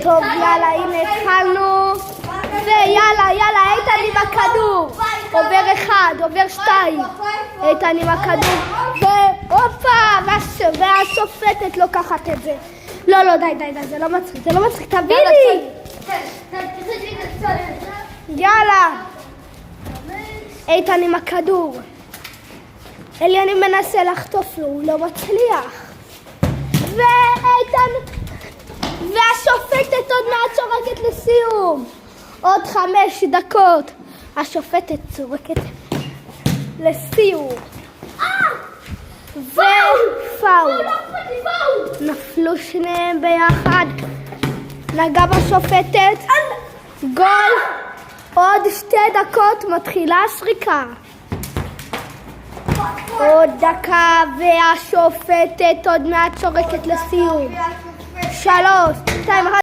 טוב, יאללה, הנה התחלנו. ויאללה, איתן עם הכדור. עובר 1, עובר 2. איתן עם הכדור. והופה, והשופטת לוקחת את זה. לא, די, זה לא מצחיק, תביא לי. יאללה. איתן עם הכדור. אליאני מנסה לחטוף לו, הוא לא מצליח. ואיתן... והשופטת עוד מעט צורקת לסיום. עוד 5 דקות. השופטת צורקת לסיום. ופאול. נפלו שניהם ביחד. נגע בשופטת. גול. עוד 2 דקות מתחילה השריקה. עוד דקה והשופטת עוד מעט צורקת לסיום. 3, 2, 1